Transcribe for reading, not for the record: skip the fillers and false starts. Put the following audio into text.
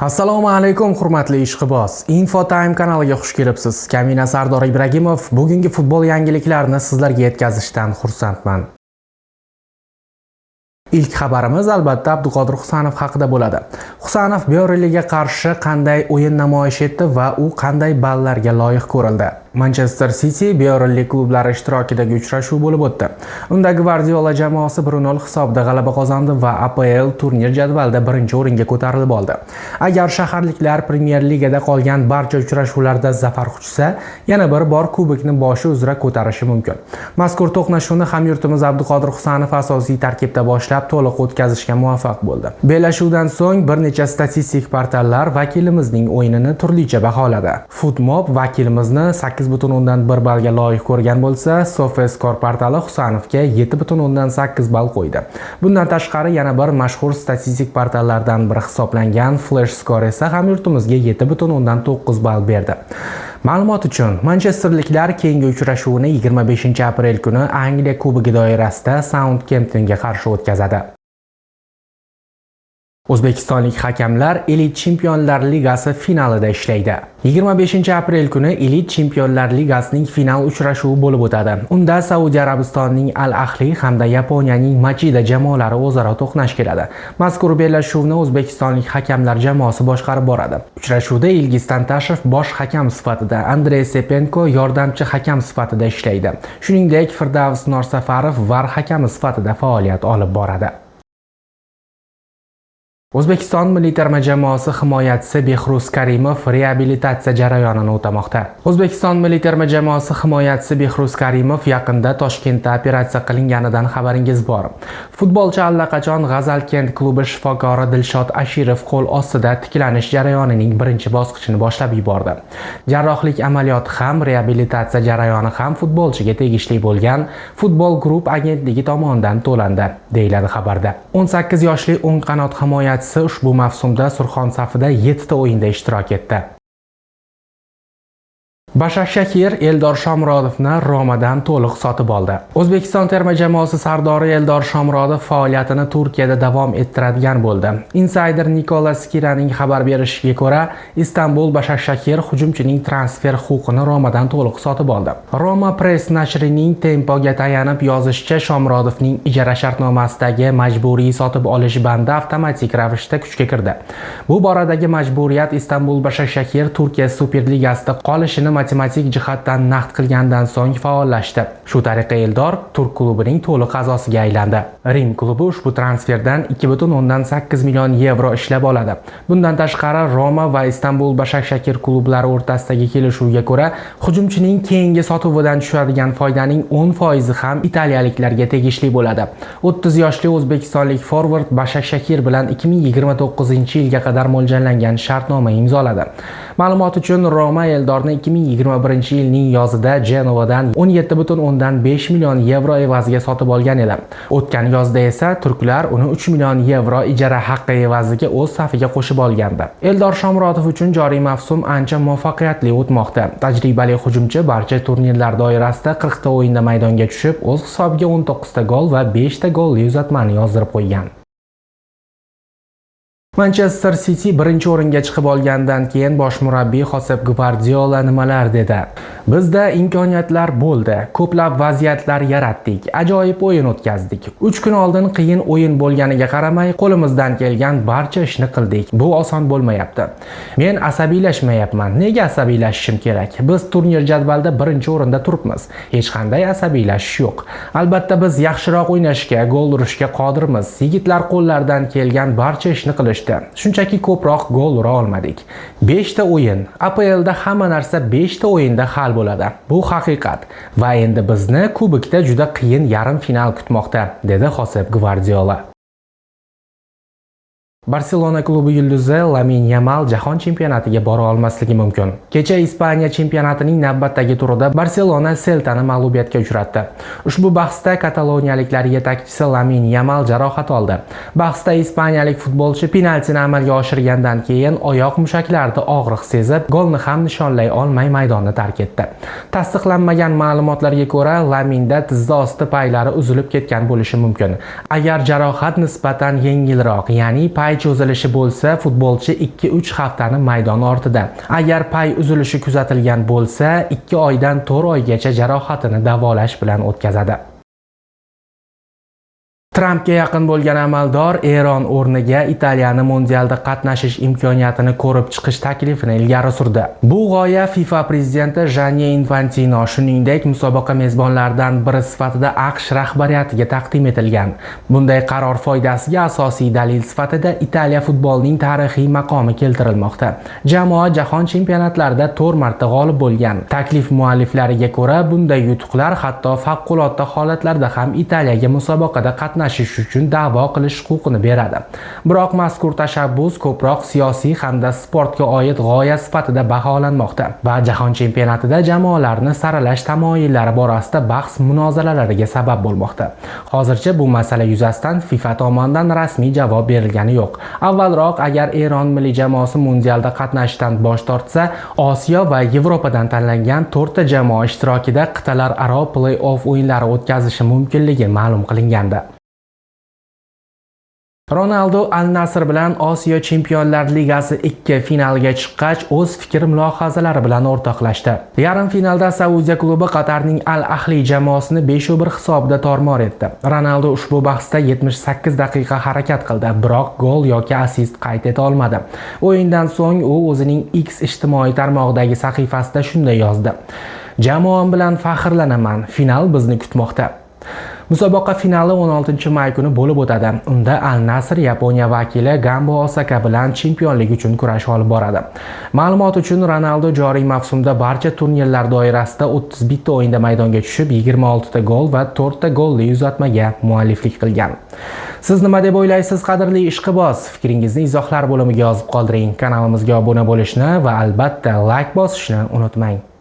Assalomu alaykum hurmatli ishqiboz. Infotime kanaliga xush kelibsiz. Kamina Sardor Ibragimov bugungi futbol yangiliklarini sizlarga yetkazishdan xursandman. İlk xabarimiz albatta Abduqodir Husanov haqida bo'ladi. Husanov Byorliga qarshi qanday o'yin namoyish etdi va u qanday ballarga loyiq ko'rildi? Manchester City Byorli klublari ishtirokidagi uchrashuv bo'lib o'tdi. Unda Gvardiola jamoasi 1-0 hisobda g'alaba qozondi va APL turnir jadvalida birinchi o'ringa ko'tarilib oldi. Agar shaharliklar Premier Ligada qolgan barcha uchrashuvlarda zafar quchsa, yana bir bor kubokni boshi uzra ko'tarishi mumkin. Mazkur to'qnashuvni hamyurtimiz Abduqodir Husanov asosiy tarkibda boshlab to'liq o'tkazishga muvaffaq bo'ldi. Bellashuvdan so'ng bir necha statistik portallar vakilimizning o'yinini turlicha baholadi. Footmob vakilimizni 8.1 ballga loyiq ko'rgan bo'lsa, SofaScore portali Husanovga 7.8 ball qo'ydi. Bundan tashqari yana bir mashhur statistik portallardan biri hisoblangan FlashScore esa hamyurtimizga 7.9 ball berdi. Ma'lumot uchun, manchesterliklar keyingi uchrashuvini 25-aprel kuni Angliya Kubogi doirasida Southamptonga qarshi o'tkazadi. O'zbekistonlik hakamlar Elit Chempionlar Ligasi finalida ishlaydi. 25-aprel kuni Elit Chempionlar Ligasining final uchrashuvi bo'lib o'tadi. Unda Saudiya Arabistonining Al-Ahli hamda Yaponiyaning Machida jamoalari o'zaro to'qnash keladi. Mazkur bellashuvni o'zbekistonlik hakamlar jamoasi boshqarib boradi. Uchrashuvda Ilgiz Tantashev bosh hakam sifatida, Andrey Sepenko yordamchi hakam sifatida ishlaydi. Shuningdek, Firdavs Norsafarov VAR hakami sifatida faoliyat olib boradi. O'zbekiston milliy terma jamoasi himoyachisi Behruz Karimov reabilitatsiya jarayonini o'tamoqda. O'zbekiston milliy terma jamoasi himoyachisi Behruz Karimov yaqinda Toshkentda operatsiya qilinganidan xabaringiz bor. Futbolchi allaqachon G'azalkent klubi shifokori Dilshod Ashirov qo'l ostida tiklanish jarayonining birinchi bosqichini boshlab yubordi. Jarrohlik amaliyoti ham, reabilitatsiya jarayoni ham futbolchiga tegishli bo'lgan Futbol Group agentligi tomonidan to'landi, deyiladi xabarda. 18 yoshli o'ng qanot himoyachisi ushbu mavsumda Surxon safida 7 ta o'yinda ishtirok etdi. Bashar Shakir Eldor Shomurodovni Romadan to'liq sotib oldi. O'zbekiston terma jamoasi sardori Eldor Shomurodov faoliyatini Turkiyada davom ettiradigan bo'ldi. Insider Nikola Skiraning xabar berishiga ko'ra, Istanbul Bashar Shakir hujumchining transfer huquqini Romadan to'liq sotib oldi. Roma Press nashrining Tempo'ga tayanib yozishicha, Shomurodovning ijara shartnomasidagi majburiy sotib olish bandi avtomatik ravishda kuchga kirdi. Bu boradagi majburiyat Istanbul Bashar Shakir Turkiya Superligasida qolishini matematik jihatdan naqd qilgandan so'ng faollashdi. Shu tariqa Eldor Turk klubining to'liq a'zosiga aylandi. Rim klubi ushbu transferdan 2.8 million yevro ishlab oladi. Bundan tashqari Roma va Istanbul Başakşehir klublari o'rtasidagi kelishuvga ko'ra, hujumchining keyingi sotuvidan tushadigan foydaning 10% ham italiyaliklarga tegishli bo'ladi. 30 yoshli o'zbekistonlik forvard Başakşehir bilan 2029-yilga qadar mo'ljallangan shartnoma imzoladi. Ma'lumot uchun Roma Eldorni 2021-yilning yozida Genovadan 17.5 million yevro evaziga sotib olgan edi. O'tgan yozda esa turklar uni 3 million yevro ijara haqqi evaziga o'z safiga qo'shib olgandi. Eldor Shomurodov uchun joriy mavsum ancha muvaffaqiyatli o'tmoqda. Tajribali hujumchi barcha turnirlar doirasida 40 ta o'yinda maydonga tushib, o'z hisobiga 19 ta gol va 5 ta golli uzatmani yozdirib qo'ygan. Manchester City birinchi o'ringa chiqib olgandan keyin bosh murabbiy Josep Gvardiola nimalar dedi? Bizda imkoniyatlar bo'ldi, ko'plab vaziyatlar yaratdik, ajoyib o'yin o'tkazdik. 3 kun oldin qiyin o'yin bo'lganiga qaramay, qo'limizdan kelgan barcha ishni qildik. Bu oson bo'lmayapti. Men asabiylashmayapman. Nega asabiylashishim kerak? Biz turnir jadvalida birinchi o'rinda turibmiz. Hech qanday asabiylashish yo'q. Albatta biz yaxshiroq o'ynashga, gol urishga qodirmiz. Yigitlar qo'llaridan kelgan barcha ishni qilishdi. Shunchaki ko'proq gol ura olmadik. 5 ta o'yin. APLda hamma narsa 5 ta o'yinda hal bo'ladi. Bu haqiqat. Va endi bizni kubokda juda qiyin yarim final kutmoqda, dedi Josep Gvardiola. Barselona klubi yulduzi Lamine Yamal jahon chempionatiga bora olmasligi mumkin. Kecha Ispaniya chempionatining navbatdagi turida Barselona Celtani mag'lubiyatga uchratdi. Ushbu bahsda kataloniyaliklar yetakchisi Lamine Yamal jarohat oldi. Bahsda ispaniyalik futbolchi penaltini amalga oshirgandan keyin oyoq mushaklarida og'riq sezib, golni ham nishonlay olmay maydonni tark etdi. Tasdiqlanmagan ma'lumotlarga ko'ra, Laminda tizza osti paylari uzilib ketgan bo'lishi mumkin. Agar jarohat nisbatan yengilroq, ya'ni pay pay cho'zilishi bo'lsa, futbolchi 2-3 haftani maydon ortida. Agar pay uzilishi kuzatilgan bo'lsa, 2 oydan 4 oygacha jarohatini davolash bilan o'tkazadi. Trampga yaqin bo'lgan amaldor Eron o'rniga Italiyani mundialda qatnashish imkoniyatini ko'rib chiqish taklifini ilgari surdi. Bu g'oya FIFA prezidenti Gianni Infantino, shuningdek, musobaqa mezbonlaridan biri sifatida AQSh rahbariyatiga taqdim etilgan. Bunday qaror foydasiga asosiy dalil sifatida Italiya futbolining tarixiy maqomi keltirilmoqda. Jamoa jahon chempionatlarida 4 marta g'olib bo'lgan. Taklif mualliflariga ko'ra, bunday yutuqlar hatto favqulodda holatlarda ham Italiyaga musobaqada qatnashish uchun da'vo qilish huquqini beradi. Biroq mazkur tashabbus ko'proq siyosiy hamda sportga oid g'oya sifatida baholanmoqda va jahon chempionatida jamoalarni saralash tamoyillari borasida bahs munozaralariga sabab bo'lmoqda. Hozircha bu masala yuzasidan FIFA tomonidan rasmiy javob berilgani yo'q. Avvalroq, agar Eron milliy jamoasi mundialda qatnashishdan bosh tortsa, Osiyo va Yevropadan tanlangan 4 ta jamoa ishtirokida qit'alararo play-off o'yinlari o'tkazishi mumkinligi ma'lum qilingandi. Ronaldo Al-Nasr bilan Osiyo Chempionlar Ligasi 2 finaliga chiqqach, o'z fikr-mulohazalari bilan o'rtoqlashdi. Yarim finalda Saudiya klubi Qatarning Al-Ahli jamoasini 5-1 hisobida tor-mor etdi. Ronaldo ushbu bahsda 78 daqiqa harakat qildi, biroq gol yoki assist qayd eta olmadi. O'yindan so'ng u o'zining X ijtimoiy tarmog'idagi sahifasida shunday yozdi: "Jamoam bilan faxrlanaman. Final bizni kutmoqda." Musobaqa finali 16-may kuni bo'lib o'tadi. Unda Al-Nasr Yaponiya vakili Gambo Osaka bilan chempionlik uchun kurash olib boradi. Ma'lumot uchun, Ronaldo joriy mavsumda barcha turnirlar doirasida 31 ta o'yinda maydonga tushib, 26 ta gol va 4 ta golli uzatmaga mualliflik qilgan. Siz nima deb o'ylaysiz, qadrli ishqiboz? Fikringizni izohlar bo'limiga yozib qoldiring. Kanalimizga obuna bo'lishni va albatta like bosishni unutmang.